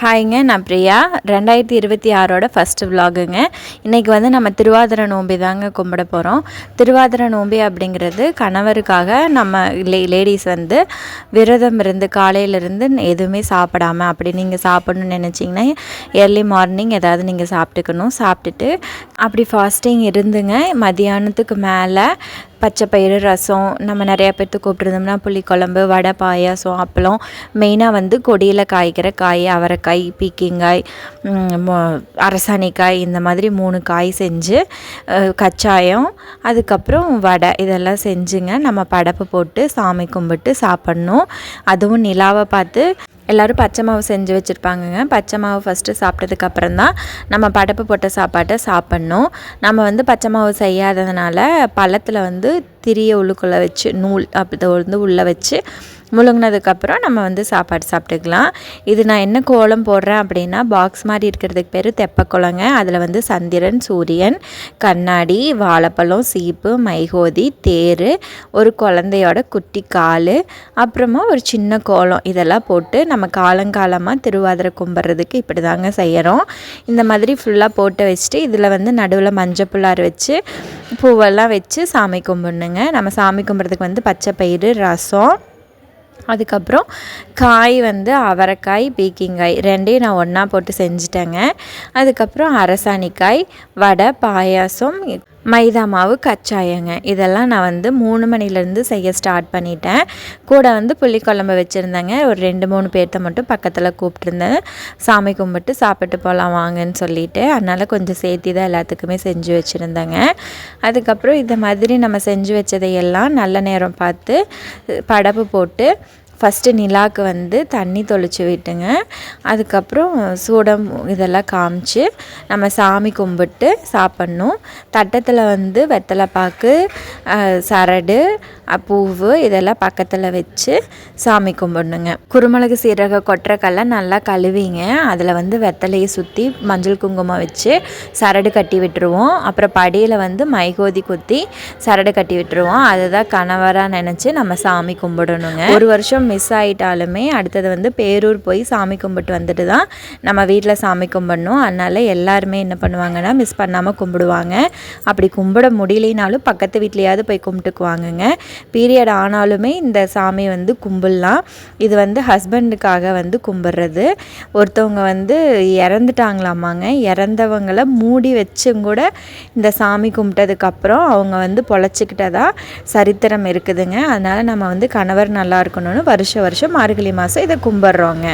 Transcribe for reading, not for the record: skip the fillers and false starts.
ஹாய்ங்க, நான் பிரியா. 2026ஓட ஃபஸ்ட்டு விலாகுங்க. இன்றைக்கி வந்து நம்ம திருவாதிரை நோம்பி தாங்க கும்பிட போகிறோம். திருவாதிரை நோம்பி அப்படிங்கிறது கணவருக்காக நம்ம லேடிஸ் வந்து விரதம் இருந்து காலையிலேருந்து எதுவுமே சாப்பிடாமல் அப்படி நீங்கள் சாப்பிட்ணுன்னு நினச்சிங்கன்னா ஏர்லி மார்னிங் ஏதாவது நீங்கள் சாப்பிட்டுக்கணும். சாப்பிட்டுட்டு அப்படி ஃபாஸ்டிங் இருந்துங்க மதியானத்துக்கு மேலே பச்சை பயிறு ரசம், நம்ம நிறையா பேர்த்து கூப்பிட்ருந்தோம்னா புளிக்குழம்பு, வடை, பாயாசம், அப்பளம், மெயினாக வந்து கொடியில் காய்க்கிற காய், அவரைக்காய், பீக்கிங்காய், அரசாணிக்காய், இந்த மாதிரி 3 காய் செஞ்சு கச்சாயம், அதுக்கப்புறம் வடை இதெல்லாம் செஞ்சுங்க நம்ம படப்பு போட்டு சாமி கும்பிட்டு சாப்பிட்ணும். அதுவும் நிலாவை பார்த்து எல்லோரும் பச்சை மாவு செஞ்சு வச்சுருப்பாங்கங்க. பச்சை மாவு ஃபஸ்ட்டு சாப்பிட்டதுக்கப்புறம் தான் நம்ம படப்பு போட்ட சாப்பாட்டை சாப்பிட்ணும். நம்ம வந்து பச்சை மாவு செய்யாததுனால பழத்தில் வந்து திரியை உள்ளுக்குள்ளே வச்சு நூல் அப்படி வந்து உள்ளே வச்சு முழுங்கினதுக்கப்புறம் நம்ம வந்து சாப்பாடு சாப்பிட்டுக்கலாம். இது நான் என்ன கோலம் போடுறேன் அப்படின்னா, பாக்ஸ் மாதிரி இருக்கிறதுக்கு பேர் தெப்பக்குளங்க. அதில் வந்து சந்திரன், சூரியன், கண்ணாடி, வாழைப்பழம், சீப்பு, மைகோதி, தேர், ஒரு குழந்தையோட குட்டி கால், அப்புறமா ஒரு சின்ன கோலம், இதெல்லாம் போட்டு நம்ம காலங்காலமாக திருவாதிரை கும்பிட்றதுக்கு இப்படி தாங்க செய்கிறோம். இந்த மாதிரி ஃபுல்லாக போட்டு வச்சுட்டு இதில் வந்து நடுவில் மஞ்சள் புள்ளார் வச்சு பூவெல்லாம் வச்சு சாமி கும்பிடணுங்க. நம்ம சாமி கும்பிட்றதுக்கு வந்து பச்சை பயிறு, ரசம், அதுக்கப்புறம் காய் வந்து அவரைக்காய், பீக்கிங்காய் ரெண்டையும் நான் ஒன்றா போட்டு செஞ்சுட்டேங்க. அதுக்கப்புறம் அரசாணிக்காய், வடை, பாயாசம், மைதா மாவு, கச்சாயங்க, இதெல்லாம் நான் வந்து 3 மணிலேருந்து செய்ய ஸ்டார்ட் பண்ணிட்டேன். கூட வந்து புளிக்குழம்பு வச்சுருந்தேங்க. ஒரு 2-3 பேர்த்த மட்டும் பக்கத்தில் கூப்பிட்ருந்தேன். சாமி கும்பிட்டு சாப்பிட்டு போகலாம் வாங்கன்னு சொல்லிவிட்டு, அதனால் கொஞ்சம் சேர்த்தி தான் எல்லாத்துக்குமே செஞ்சு வச்சுருந்தேங்க. அதுக்கப்புறம் இந்த மாதிரி நம்ம செஞ்சு வச்சதையெல்லாம் நல்ல நேரம் பார்த்து படப்பு போட்டு ஃபஸ்ட்டு நிலாவுக்கு வந்து தண்ணி தொளிச்சு விட்டுங்க. அதுக்கப்புறம் சூடம் இதெல்லாம் காமிச்சு நம்ம சாமி கும்பிட்டு சாப்பிட்ணும். தட்டத்தில் வந்து வெத்தலை பாக்கு, சரடு, பூவு இதெல்லாம் பக்கத்தில் வச்சு சாமி கும்பிடணுங்க. குருமிளகு, சீரக, கொட்டரைக்கல்ல நல்லா கழுவிங்க. அதில் வந்து வெத்தலையை சுற்றி மஞ்சள் குங்குமம் வச்சு சரடு கட்டி விட்டுருவோம். அப்புறம் படியில் வந்து மைகோதி குத்தி சரடு கட்டி விட்டுருவோம். அதுதான் கணவராக நினச்சி நம்ம சாமி கும்பிடணுங்க. ஒரு வருஷம் மிஸ் ஆகிட்டாலுமே அடுத்தது வந்து பேரூர் போய் சாமி கும்பிட்டு வந்துட்டு தான் நம்ம வீட்டில் சாமி கும்பிடணும். அதனால் எல்லாருமே என்ன பண்ணுவாங்கன்னா மிஸ் பண்ணாமல் கும்பிடுவாங்க. அப்படி கும்பிட முடியலைனாலும் பக்கத்து வீட்லையாவது போய் கும்பிட்டுக்குவாங்கங்க. பீரியட் ஆனாலுமே இந்த சாமி வந்து கும்பிடலாம். இது வந்து ஹஸ்பண்டுக்காக வந்து கும்பிட்றது. ஒருத்தவங்க வந்து இறந்துட்டாங்களாமாங்க. இறந்தவங்களை மூடி வச்சும் கூட இந்த சாமி கும்பிட்டதுக்கப்புறம் அவங்க வந்து பொழைச்சிக்கிட்டதா சரித்திரம் இருக்குதுங்க. அதனால் நம்ம வந்து கணவர் நல்லா இருக்கணும்னு வருஷம் மார்கழி மாதம் இதை கும்பிட்றோங்க.